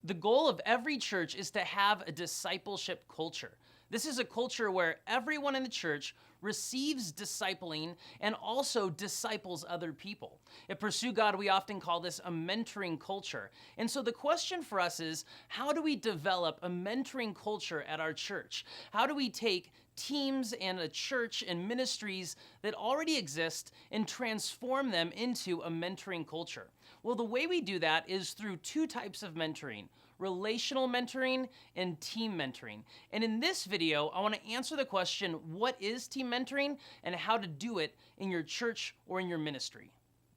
The goal of every church is to have a discipleship culture. This is a culture where everyone in the church receives discipling and also disciples other people. At Pursue God, we often call this a mentoring culture. And so the question for us is, how do we develop a mentoring culture at our church? How do we take teams and a church and ministries that already exist and transform them into a mentoring culture? Well, the way we do that is through two types of mentoring: relational mentoring and team mentoring. And in this video, I want to answer the question, what is team mentoring and how to do it in your church or in your ministry.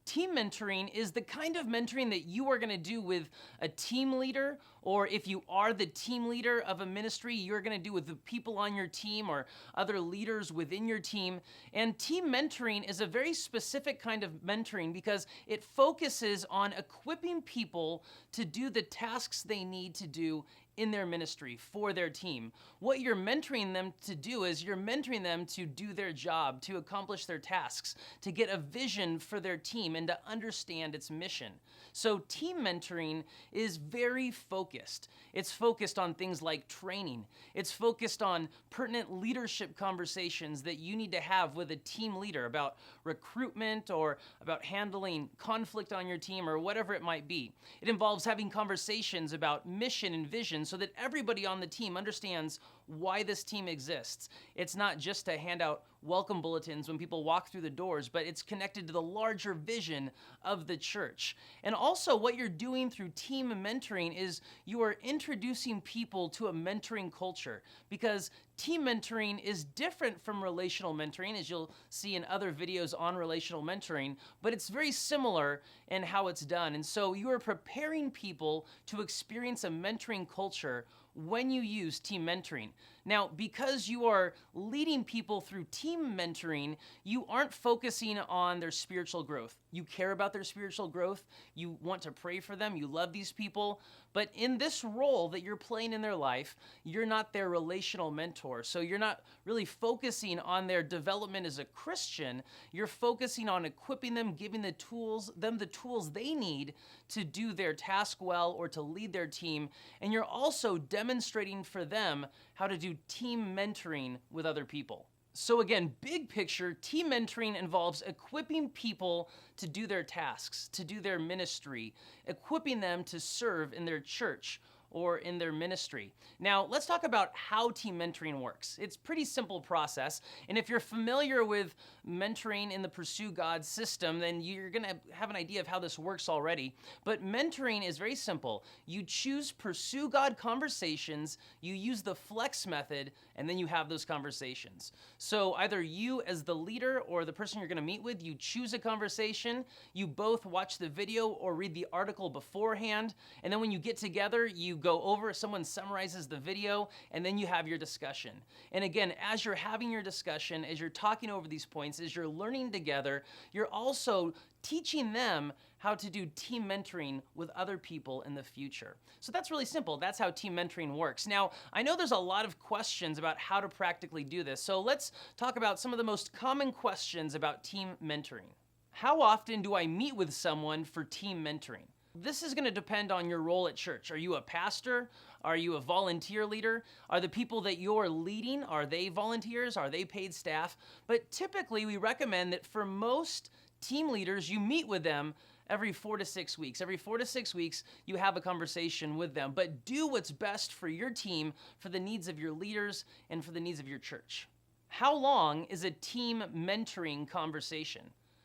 Team mentoring is the kind of mentoring that you are going to do with a team leader, or if you are the team leader of a ministry, you're going to do with the people on your team or other leaders within your team. And team mentoring is a very specific kind of mentoring because it focuses on equipping people to do the tasks they need to do in their ministry for their team. What you're mentoring them to do is you're mentoring them to do their job, to accomplish their tasks, to get a vision for their team and to understand its mission. So team mentoring is very focused. It's focused on things like training. It's focused on pertinent leadership conversations that you need to have with a team leader about recruitment or about handling conflict on your team or whatever it might be. It involves having conversations about mission and vision so that everybody on the team understands why this team exists. It's not just to hand out welcome bulletins when people walk through the doors, but it's connected to the larger vision of the church. And also what you're doing through team mentoring is you are introducing people to a mentoring culture, because team mentoring is different from relational mentoring, as you'll see in other videos on relational mentoring, but it's very similar in how it's done. And so you are preparing people to experience a mentoring culture when you use team mentoring. Now, because you are leading people through team mentoring, you aren't focusing on their spiritual growth. You care about their spiritual growth. You want to pray for them. You love these people. But in this role that you're playing in their life, you're not their relational mentor. So you're not really focusing on their development as a Christian. You're focusing on equipping them, giving them the tools they need to do their task well or to lead their team. And you're also demonstrating for them how to do team mentoring with other people. So again, big picture, team mentoring involves equipping people to do their tasks, to do their ministry, equipping them to serve in their church or in their ministry. Now, let's talk about how team mentoring works. It's a pretty simple process, and if you're familiar with mentoring in the Pursue God system, then you're gonna have an idea of how this works already. But mentoring is very simple. You choose Pursue God conversations, you use the flex method, and then you have those conversations. So either you as the leader or the person you're gonna meet with, you choose a conversation, you both watch the video or read the article beforehand, and then when you get together, you go over, someone summarizes the video, and then you have your discussion. And again, as you're having your discussion, as you're talking over these points, as you're learning together, you're also teaching them how to do team mentoring with other people in the future. So that's really simple. That's how team mentoring works. Now, I know there's a lot of questions about how to practically do this. So let's talk about some of the most common questions about team mentoring. How often do I meet with someone for team mentoring? This is going to depend on your role at church. Are you a pastor? Are you a volunteer leader? Are the people that you're leading, are they volunteers? Are they paid staff? But typically we recommend that for most team leaders, you meet with them every 4 to 6 weeks. Every 4 to 6 weeks, you have a conversation with them. But do what's best for your team, for the needs of your leaders, and for the needs of your church. How long is a team mentoring conversation?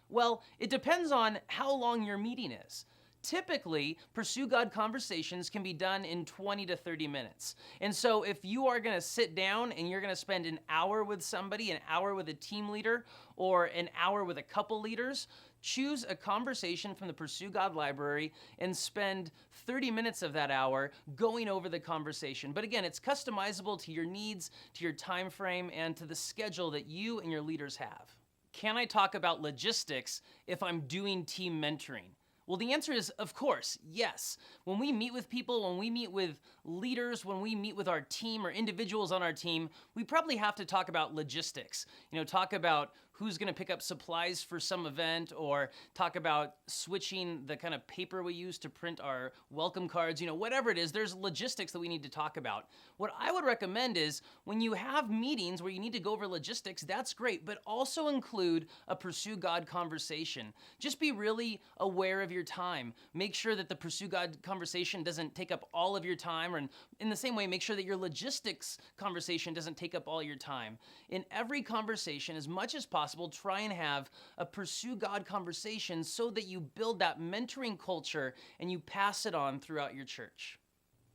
Well, it depends on how long your meeting is. Typically, Pursue God conversations can be done in 20 to 30 minutes. And so if you are gonna sit down and you're gonna spend an hour with somebody, an hour with a team leader, or an hour with a couple leaders, choose a conversation from the Pursue God library and spend 30 minutes of that hour going over the conversation. But again, it's customizable to your needs, to your time frame, and to the schedule that you and your leaders have. Can I talk about logistics if I'm doing team mentoring? Well, the answer is, of course, yes. When we meet with people, when we meet with leaders, when we meet with our team or individuals on our team, we probably have to talk about logistics. Talk about who's going to pick up supplies for some event, or talk about switching the kind of paper we use to print our welcome cards, whatever it is, there's logistics that we need to talk about. What I would recommend is when you have meetings where you need to go over logistics, that's great, but also include a Pursue God conversation. Just be really aware of your time. Make sure that the Pursue God conversation doesn't take up all of your time, and in the same way, make sure that your logistics conversation doesn't take up all your time. In every conversation, as much as possible, try and have a Pursue God conversation so that you build that mentoring culture and you pass it on throughout your church.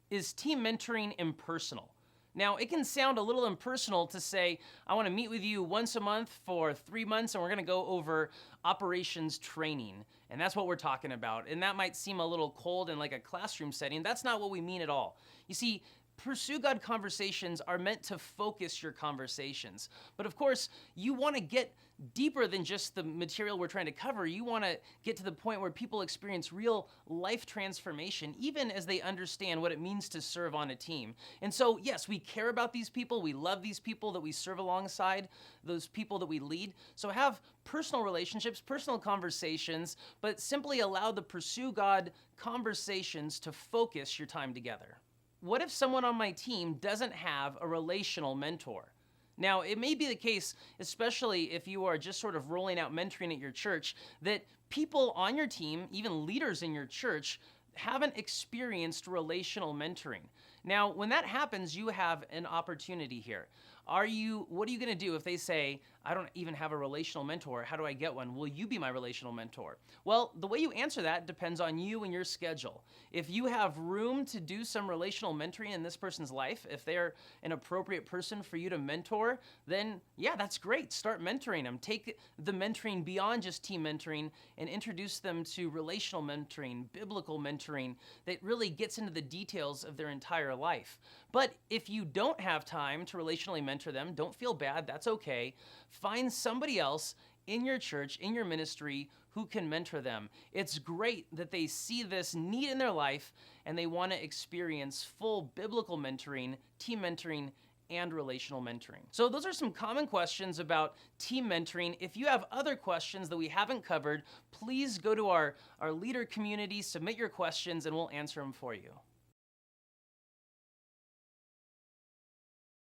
Is team mentoring impersonal? Now, it can sound a little impersonal to say, I want to meet with you once a month for 3 months and we're going to go over operations training. And that's what we're talking about. And that might seem a little cold in like a classroom setting. That's not what we mean at all. You see, Pursue God conversations are meant to focus your conversations. But of course, you want to get deeper than just the material we're trying to cover. You want to get to the point where people experience real life transformation, even as they understand what it means to serve on a team. And so, yes, we care about these people. We love these people that we serve alongside, those people that we lead. So have personal relationships, personal conversations, but simply allow the Pursue God conversations to focus your time together. What if someone on my team doesn't have a relational mentor? Now, it may be the case, especially if you are just sort of rolling out mentoring at your church, that people on your team, even leaders in your church, haven't experienced relational mentoring. Now, when that happens, you have an opportunity here. What are you going to do if they say, I don't even have a relational mentor, how do I get one? Will you be my relational mentor? Well, the way you answer that depends on you and your schedule. If you have room to do some relational mentoring in this person's life, if they're an appropriate person for you to mentor, then yeah, that's great. Start mentoring them. Take the mentoring beyond just team mentoring and introduce them to relational mentoring, biblical mentoring that really gets into the details of their entire life. But if you don't have time to relationally mentor them, don't feel bad, that's okay. Find somebody else in your church, in your ministry, who can mentor them. It's great that they see this need in their life and they want to experience full biblical mentoring, team mentoring, and relational mentoring. So those are some common questions about team mentoring. If you have other questions that we haven't covered, please go to our leader community, submit your questions, and we'll answer them for you.